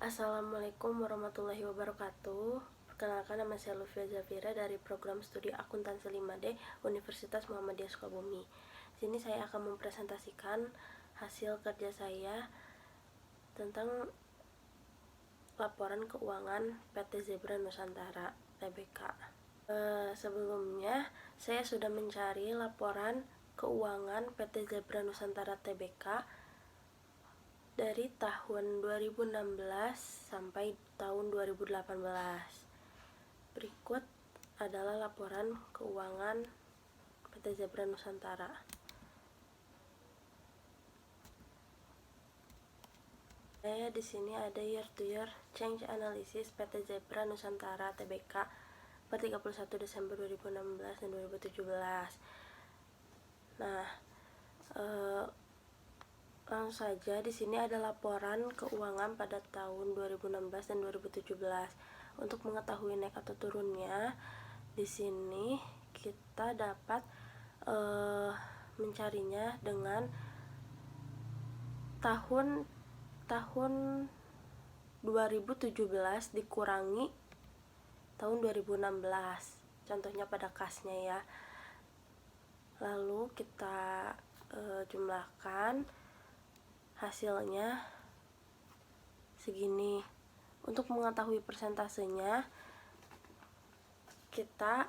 Assalamualaikum warahmatullahi wabarakatuh. Perkenalkan, nama saya Lufia Zafira dari program studi Akuntansi 5D Universitas Muhammadiyah Sukabumi. Di sini saya akan mempresentasikan hasil kerja saya tentang laporan keuangan PT Zebra Nusantara Tbk. Sebelumnya saya sudah mencari laporan keuangan PT Zebra Nusantara Tbk dari tahun 2016 sampai tahun 2018. Berikut adalah laporan keuangan PT Zebra Nusantara. Di sini ada year to year change analysis PT Zebra Nusantara Tbk per 31 Desember 2016 dan 2017. Nah, langsung saja di sini ada laporan keuangan pada tahun 2016 dan 2017. Untuk mengetahui naik atau turunnya, di sini kita dapat mencarinya dengan tahun 2017 dikurangi tahun 2016. Contohnya pada kasnya ya. Lalu kita jumlahkan, hasilnya segini. Untuk mengetahui persentasenya, kita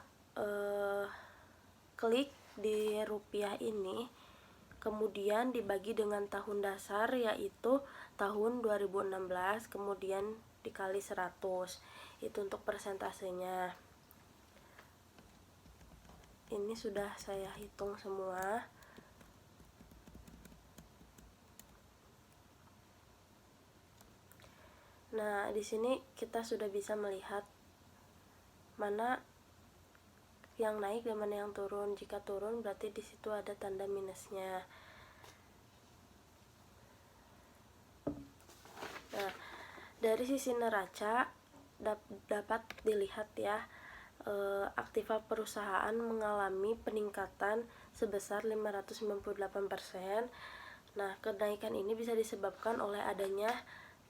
klik di rupiah ini, kemudian dibagi dengan tahun dasar, yaitu tahun 2016, kemudian dikali 100. Itu untuk persentasenya. Ini sudah saya hitung semua. Nah, di sini kita sudah bisa melihat mana yang naik dan mana yang turun. Jika turun berarti di situ ada tanda minusnya. Nah, dari sisi neraca dapat dilihat ya, aktiva perusahaan mengalami peningkatan sebesar 598%. Nah, kenaikan ini bisa disebabkan oleh adanya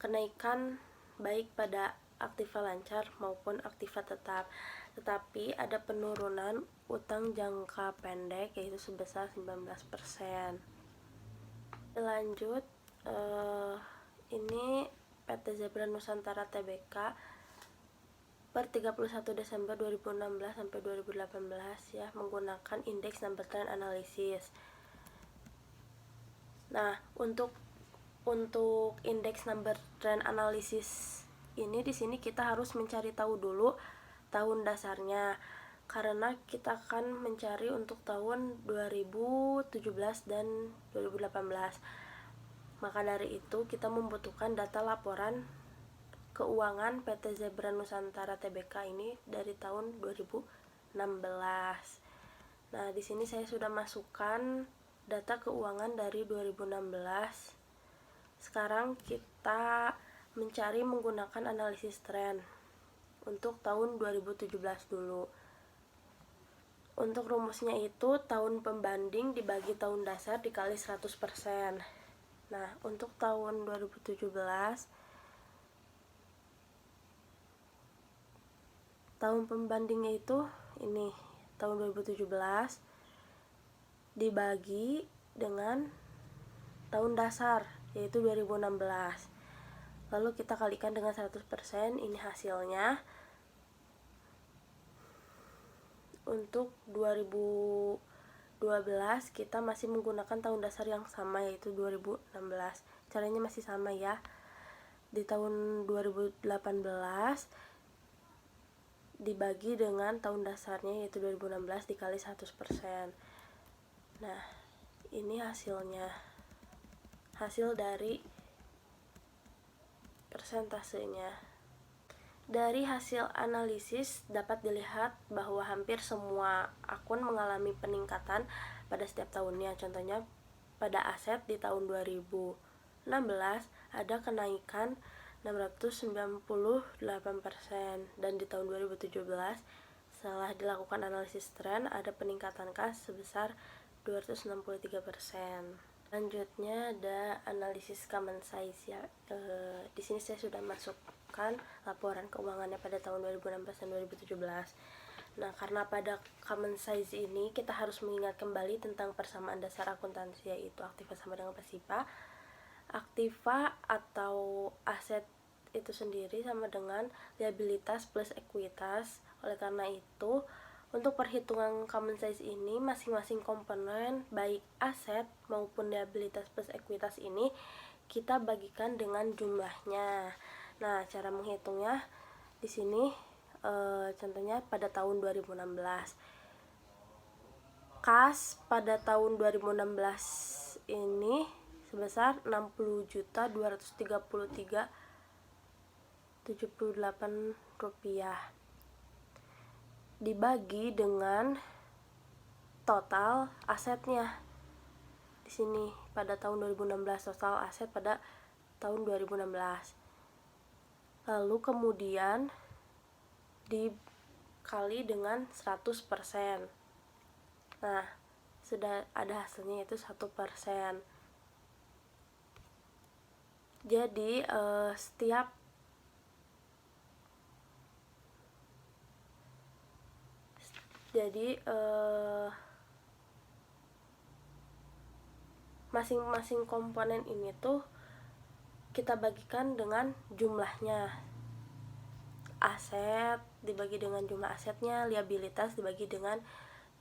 kenaikan baik pada aktiva lancar maupun aktiva tetap. Tetapi ada penurunan utang jangka pendek yaitu sebesar 19%. Lanjut, ini PT Zebra Nusantara Tbk per 31 Desember 2016 sampai 2018 ya, menggunakan indeks number trend analysis. Nah, untuk indeks number trend analysis ini di sini kita harus mencari tahu dulu tahun dasarnya, karena kita akan mencari untuk tahun 2017 dan 2018. Maka dari itu kita membutuhkan data laporan keuangan PT Zebra Nusantara Tbk ini dari tahun 2016. Nah, di sini saya sudah masukkan data keuangan dari 2016. Sekarang kita mencari menggunakan analisis tren untuk tahun 2017 dulu. Untuk rumusnya itu tahun pembanding dibagi tahun dasar dikali 100%. Nah, untuk tahun 2017, tahun pembandingnya itu ini, tahun 2017 dibagi dengan tahun dasar yaitu 2016. Lalu kita kalikan dengan 100%, ini hasilnya. Untuk 2012 kita masih menggunakan tahun dasar yang sama yaitu 2016. Caranya masih sama ya. Di tahun 2018 dibagi dengan tahun dasarnya yaitu 2016 dikali 100%. Nah, ini hasilnya. Hasil dari persentasenya. Dari hasil analisis dapat dilihat bahwa hampir semua akun mengalami peningkatan pada setiap tahunnya. Contohnya pada aset di tahun 2016 ada kenaikan 698%, dan di tahun 2017 setelah dilakukan analisis tren ada peningkatan kas sebesar 263%. Selanjutnya ada analisis common size ya. Di sini saya sudah masukkan laporan keuangannya pada tahun 2016 dan 2017. Nah, karena pada common size ini kita harus mengingat kembali tentang persamaan dasar akuntansi, yaitu aktiva sama dengan pasiva. Aktiva atau aset itu sendiri sama dengan liabilitas plus ekuitas. Oleh karena itu, untuk perhitungan common size ini, masing-masing komponen baik aset maupun liabilitas plus ekuitas ini kita bagikan dengan jumlahnya. Nah, cara menghitungnya di sini contohnya pada tahun 2016. Kas pada tahun 2016 ini sebesar 60.233.78 rupiah dibagi dengan total asetnya. Di sini pada tahun 2016 total aset pada tahun 2016. Lalu kemudian dikali dengan 100%. Nah, sudah ada hasilnya, yaitu 1%. Jadi setiap masing-masing komponen ini tuh kita bagikan dengan jumlahnya. Aset dibagi dengan jumlah asetnya, liabilitas dibagi dengan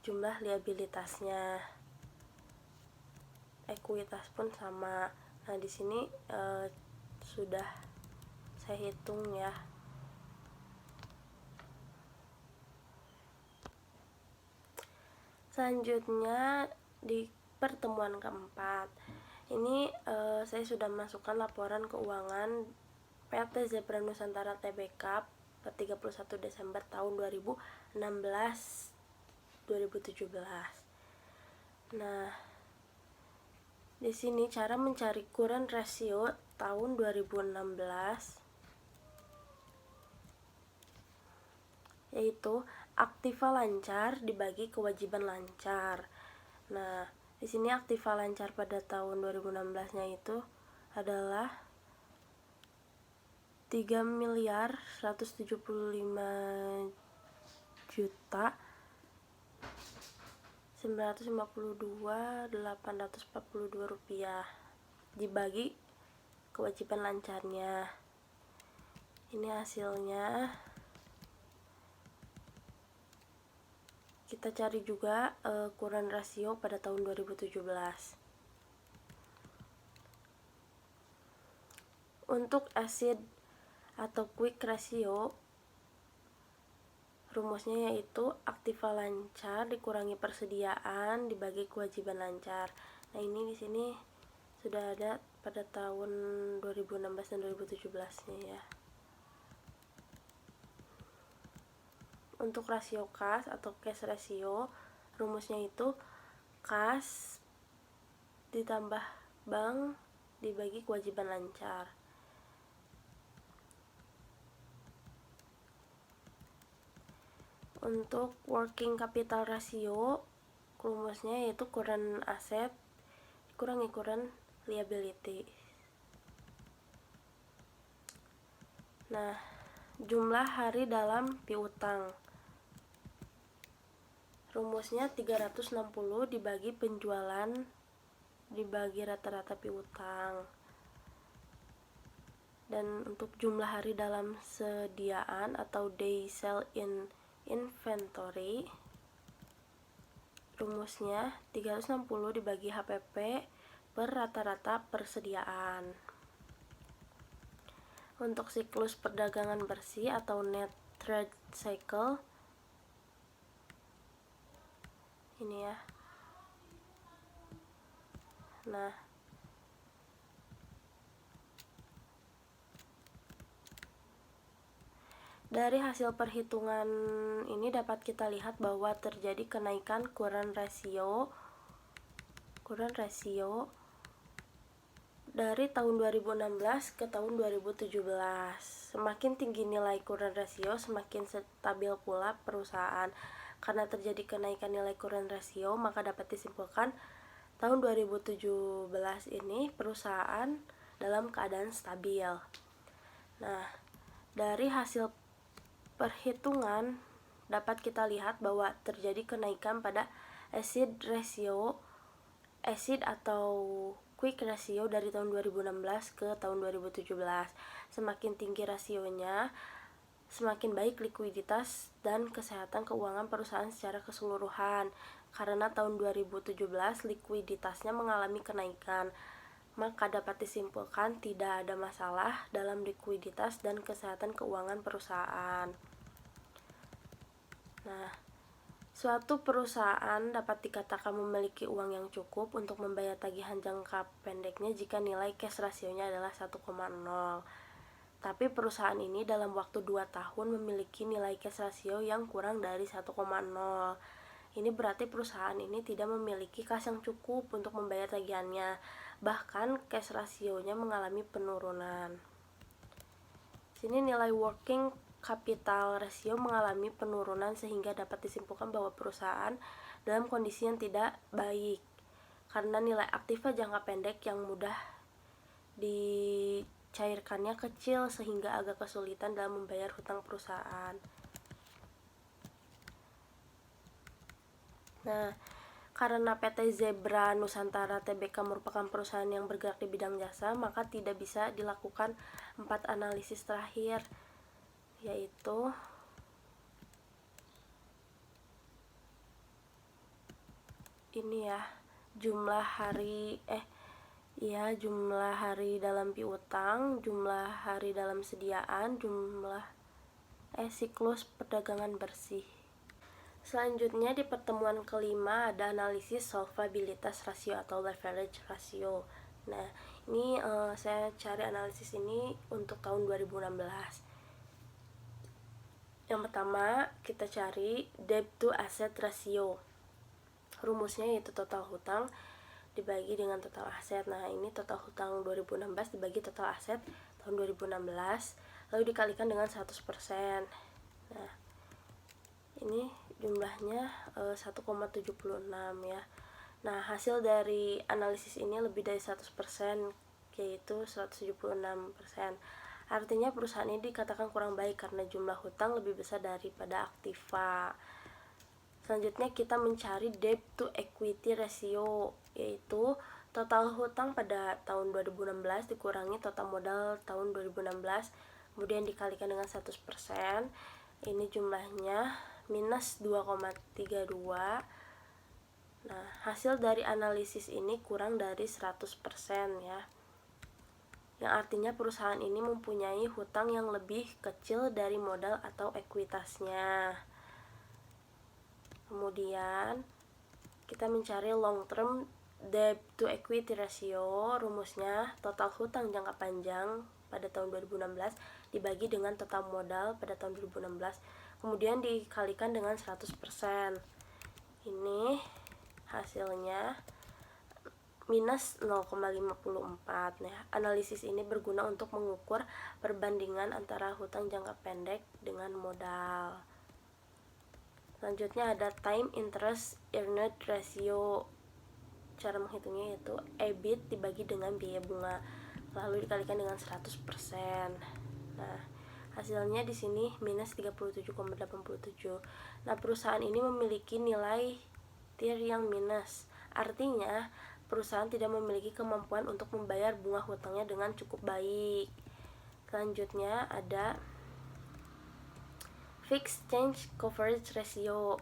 jumlah liabilitasnya, ekuitas pun sama. Nah, di sini sudah saya hitung ya. Selanjutnya di pertemuan keempat ini saya sudah masukkan laporan keuangan PT Zebra Nusantara Tbk per 31 Desember tahun 2016 2017. Nah, di sini cara mencari current ratio tahun 2016 yaitu aktiva lancar dibagi kewajiban lancar. Nah, di sini aktiva lancar pada tahun 2016-nya itu adalah 3.175.952.842 rupiah dibagi kewajiban lancarnya. Ini hasilnya. Kita cari juga current ratio pada tahun 2017. Untuk acid atau quick ratio, rumusnya yaitu aktiva lancar dikurangi persediaan dibagi kewajiban lancar. Nah, ini di sini sudah ada pada tahun 2016 dan 2017-nya ya. Untuk rasio kas atau cash ratio, rumusnya itu kas ditambah bank dibagi kewajiban lancar. Untuk working capital ratio, rumusnya yaitu current asset dikurangi current liability. Nah, jumlah hari dalam piutang, rumusnya 360 dibagi penjualan dibagi rata-rata piutang. Dan untuk jumlah hari dalam sediaan atau day sale in inventory, rumusnya 360 dibagi HPP per rata-rata persediaan. Untuk siklus perdagangan bersih atau net trade cycle, ini ya. Nah, dari hasil perhitungan ini dapat kita lihat bahwa terjadi kenaikan current ratio dari tahun 2016 ke tahun 2017. Semakin tinggi nilai current ratio, semakin stabil pula perusahaan. Karena terjadi kenaikan nilai current ratio, maka dapat disimpulkan tahun 2017 ini perusahaan dalam keadaan stabil. Nah, dari hasil perhitungan dapat kita lihat bahwa terjadi kenaikan pada exit atau quick ratio dari tahun 2016 ke tahun 2017. Semakin tinggi rasionya, semakin baik likuiditas dan kesehatan keuangan perusahaan secara keseluruhan. Karena tahun 2017 likuiditasnya mengalami kenaikan, maka dapat disimpulkan tidak ada masalah dalam likuiditas dan kesehatan keuangan perusahaan. Nah, suatu perusahaan dapat dikatakan memiliki uang yang cukup untuk membayar tagihan jangka pendeknya jika nilai cash rasionya adalah 1,0. Tapi perusahaan ini dalam waktu 2 tahun memiliki nilai cash rasio yang kurang dari 1,0. Ini berarti perusahaan ini tidak memiliki kas yang cukup untuk membayar tagihannya. Bahkan cash rasionya mengalami penurunan. Sini nilai working capital ratio mengalami penurunan sehingga dapat disimpulkan bahwa perusahaan dalam kondisi yang tidak baik karena nilai aktiva jangka pendek yang mudah dicairkannya kecil sehingga agak kesulitan dalam membayar hutang perusahaan. Nah, karena PT Zebra Nusantara Tbk merupakan perusahaan yang bergerak di bidang jasa, maka tidak bisa dilakukan 4 analisis terakhir, yaitu ini ya, jumlah hari dalam piutang, jumlah hari dalam sediaan, siklus perdagangan bersih. Selanjutnya di pertemuan kelima ada analisis solvabilitas rasio atau leverage ratio. Nah, ini saya cari analisis ini untuk tahun 2016. Yang pertama, kita cari debt to asset ratio. Rumusnya yaitu total hutang dibagi dengan total aset. Nah, ini total hutang 2016 dibagi total aset tahun 2016, lalu dikalikan dengan 100%. Nah, ini jumlahnya 1,76 ya. Nah, hasil dari analisis ini lebih dari 100%, yaitu 176%. Artinya perusahaan ini dikatakan kurang baik karena jumlah hutang lebih besar daripada aktiva. Selanjutnya kita mencari debt to equity ratio, yaitu total hutang pada tahun 2016 dikurangi total modal tahun 2016, kemudian dikalikan dengan 100%. Ini jumlahnya minus 2,32. Nah, hasil dari analisis ini kurang dari 100% ya. Yang artinya perusahaan ini mempunyai hutang yang lebih kecil dari modal atau ekuitasnya. Kemudian kita mencari long term debt to equity ratio. Rumusnya total hutang jangka panjang pada tahun 2016 dibagi dengan total modal pada tahun 2016, kemudian dikalikan dengan 100%. Ini hasilnya minus 0,54. Nah, analisis ini berguna untuk mengukur perbandingan antara hutang jangka pendek dengan modal. Selanjutnya ada time interest earned ratio. Cara menghitungnya yaitu EBIT dibagi dengan biaya bunga, lalu dikalikan dengan 100%. Nah, hasilnya di sini minus 37,87. Nah, perusahaan ini memiliki nilai tier yang minus. Artinya, perusahaan tidak memiliki kemampuan untuk membayar bunga hutangnya dengan cukup baik. Selanjutnya ada fixed charge coverage ratio.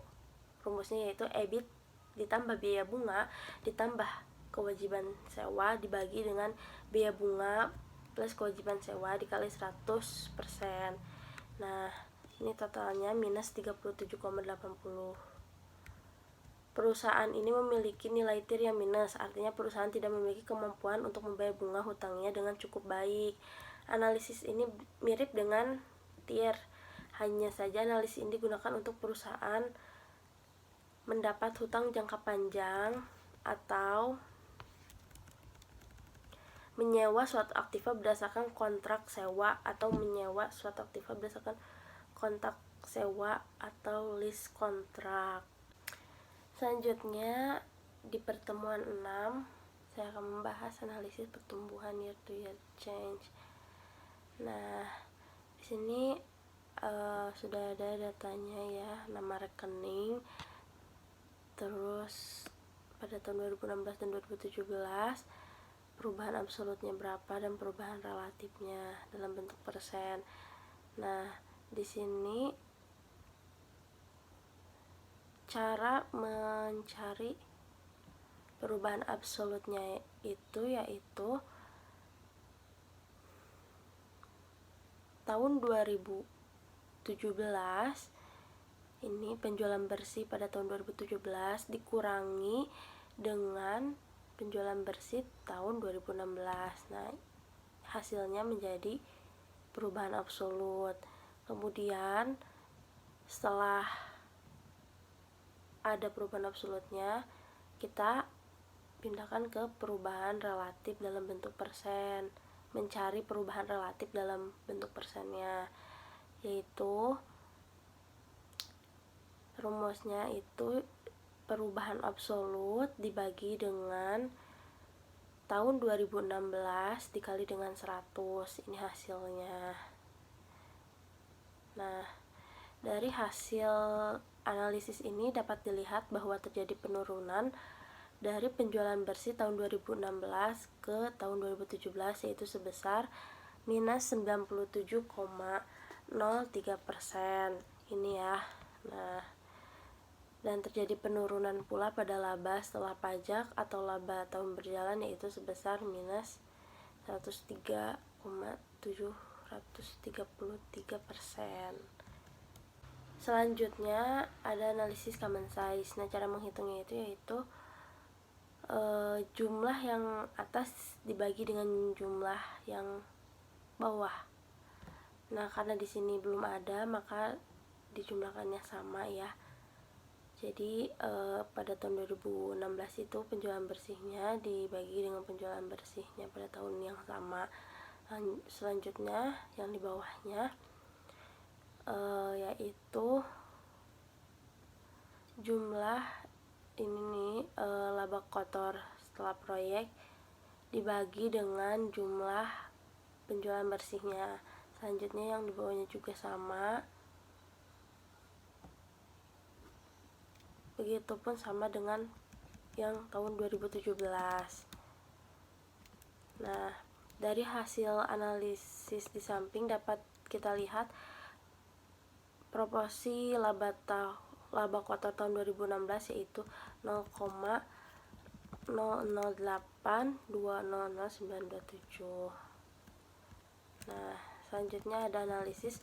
Rumusnya yaitu EBIT ditambah biaya bunga ditambah kewajiban sewa dibagi dengan biaya bunga plus kewajiban sewa dikali 100%. Nah, ini totalnya minus 37,80. Perusahaan ini memiliki nilai tier yang minus, artinya perusahaan tidak memiliki kemampuan untuk membayar bunga hutangnya dengan cukup baik. Analisis ini mirip dengan tier, hanya saja analisis ini digunakan untuk perusahaan mendapat hutang jangka panjang atau menyewa suatu aktiva berdasarkan kontrak sewa atau menyewa suatu aktiva berdasarkan kontrak sewa atau lease kontrak. Selanjutnya di pertemuan 6 saya akan membahas analisis pertumbuhan year to year change. Nah, di sini sudah ada datanya ya, nama rekening, terus pada tahun 2016 dan 2017 perubahan absolutnya berapa dan perubahan relatifnya dalam bentuk persen. Nah, di sini cara mencari perubahan absolutnya itu yaitu tahun 2017 ini penjualan bersih pada tahun 2017 dikurangi dengan penjualan bersih tahun 2016. Nah, hasilnya menjadi perubahan absolut. Kemudian setelah ada perubahan absolutnya, kita pindahkan ke perubahan relatif dalam bentuk persen, mencari perubahan relatif dalam bentuk persennya, yaitu rumusnya itu perubahan absolut dibagi dengan tahun 2016 dikali dengan 100. Ini hasilnya. Nah, dari hasil analisis ini dapat dilihat bahwa terjadi penurunan dari penjualan bersih tahun 2016 ke tahun 2017, yaitu sebesar minus 97,03%. Ini ya. Nah, dan terjadi penurunan pula pada laba setelah pajak atau laba tahun berjalan, yaitu sebesar minus 103,733%. Selanjutnya ada analisis common size. Nah, cara menghitungnya itu yaitu jumlah yang atas dibagi dengan jumlah yang bawah. Nah, karena di sini belum ada, maka dijumlahkannya sama ya. Jadi pada tahun 2016 itu penjualan bersihnya dibagi dengan penjualan bersihnya pada tahun yang sama. Selanjutnya yang di bawahnya yaitu jumlah ini nih laba kotor setelah proyek dibagi dengan jumlah penjualan bersihnya. Selanjutnya yang di bawahnya juga sama. Begitupun sama dengan yang tahun 2017. Nah, dari hasil analisis di samping dapat kita lihat proporsi laba kotor tahun 2016 yaitu 0,00820097. Nah, selanjutnya ada analisis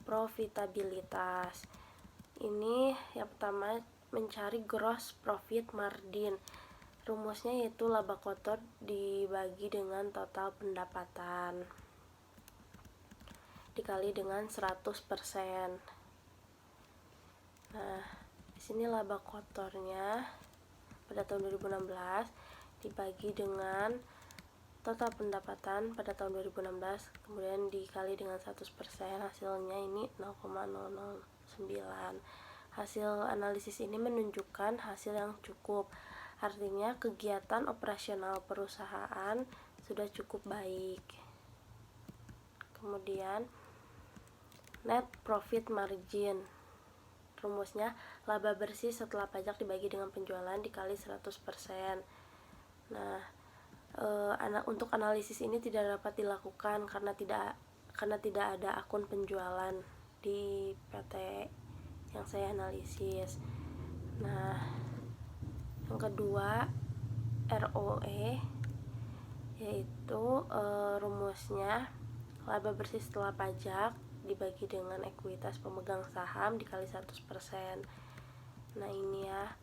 profitabilitas. Ini yang pertama mencari gross profit margin. Rumusnya yaitu laba kotor dibagi dengan total pendapatan dikali dengan 100%. Nah, di sini laba kotornya pada tahun 2016 dibagi dengan total pendapatan pada tahun 2016, kemudian dikali dengan 100%, hasilnya ini 0,009. Hasil analisis ini menunjukkan hasil yang cukup, artinya kegiatan operasional perusahaan sudah cukup baik. Kemudian net profit margin, rumusnya laba bersih setelah pajak dibagi dengan penjualan dikali 100%. Nah, untuk analisis ini tidak dapat dilakukan karena tidak ada akun penjualan di PT yang saya analisis. Nah, yang kedua ROE, yaitu rumusnya laba bersih setelah pajak dibagi dengan ekuitas pemegang saham dikali 100%. Nah, ini ya,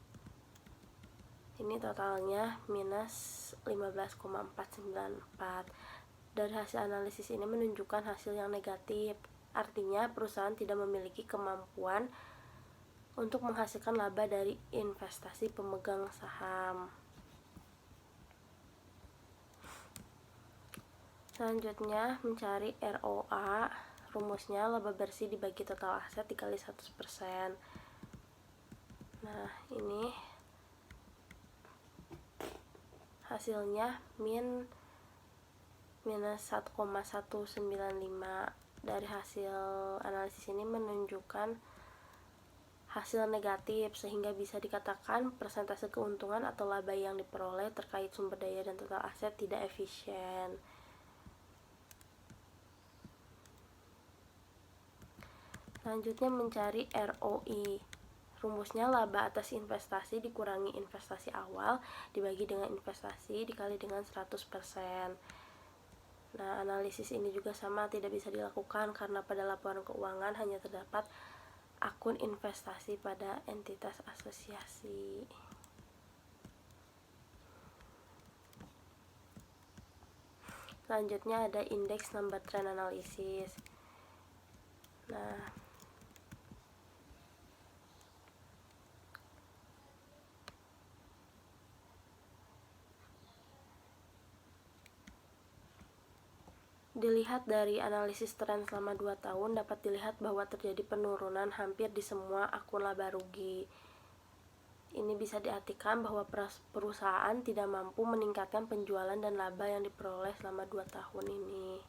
ini totalnya minus 15,494. Dari hasil analisis ini menunjukkan hasil yang negatif, artinya perusahaan tidak memiliki kemampuan untuk menghasilkan laba dari investasi pemegang saham. Selanjutnya mencari ROA, rumusnya laba bersih dibagi total aset dikali 100%. Nah, ini hasilnya minus 1,195. Dari hasil analisis ini menunjukkan hasil negatif, sehingga bisa dikatakan persentase keuntungan atau laba yang diperoleh terkait sumber daya dan total aset tidak efisien. Selanjutnya mencari ROI. Rumusnya laba atas investasi dikurangi investasi awal dibagi dengan investasi dikali dengan 100%. Nah, analisis ini juga sama, tidak bisa dilakukan karena pada laporan keuangan hanya terdapat akun investasi pada entitas asosiasi. Selanjutnya ada indeks number trend analysis. Nah, dilihat dari analisis tren selama 2 tahun, dapat dilihat bahwa terjadi penurunan hampir di semua akun laba rugi. Ini bisa diartikan bahwa perusahaan tidak mampu meningkatkan penjualan dan laba yang diperoleh selama 2 tahun ini.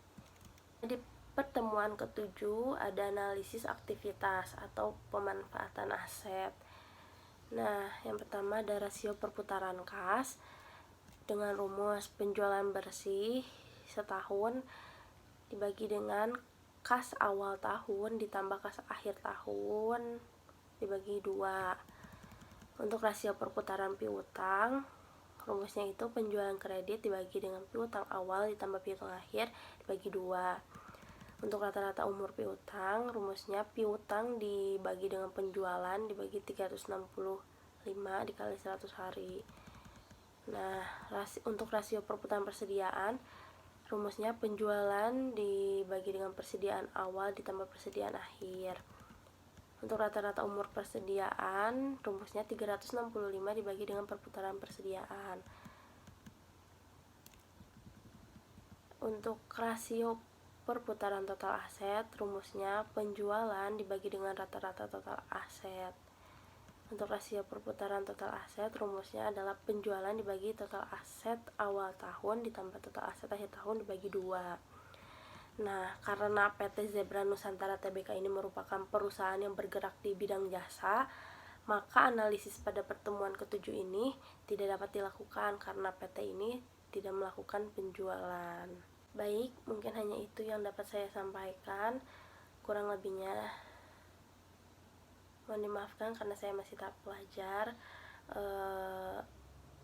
Di pertemuan ke-7 ada analisis aktivitas atau pemanfaatan aset. Nah, yang pertama ada rasio perputaran kas dengan rumus penjualan bersih setahun dibagi dengan kas awal tahun ditambah kas akhir tahun dibagi 2. Untuk rasio perputaran piutang, rumusnya itu penjualan kredit dibagi dengan piutang awal ditambah piutang akhir dibagi 2. Untuk rata-rata umur piutang, rumusnya piutang dibagi dengan penjualan dibagi 365 dikali 100 hari. Nah, untuk rasio perputaran persediaan, rumusnya penjualan dibagi dengan persediaan awal ditambah persediaan akhir. Untuk rata-rata umur persediaan, rumusnya 365 dibagi dengan perputaran persediaan. Untuk rasio perputaran total aset, rumusnya penjualan dibagi dengan rata-rata total aset. Untuk rasio perputaran total aset, rumusnya adalah penjualan dibagi total aset awal tahun ditambah total aset akhir tahun dibagi 2. Nah, karena PT Zebra Nusantara Tbk ini merupakan perusahaan yang bergerak di bidang jasa, maka analisis pada pertemuan ke-7 ini tidak dapat dilakukan karena PT ini tidak melakukan penjualan. Baik, mungkin hanya itu yang dapat saya sampaikan. Kurang lebihnya mohon dimaafkan karena saya masih tahap pelajar.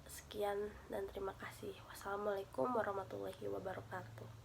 Sekian dan terima kasih. Wassalamualaikum warahmatullahi wabarakatuh.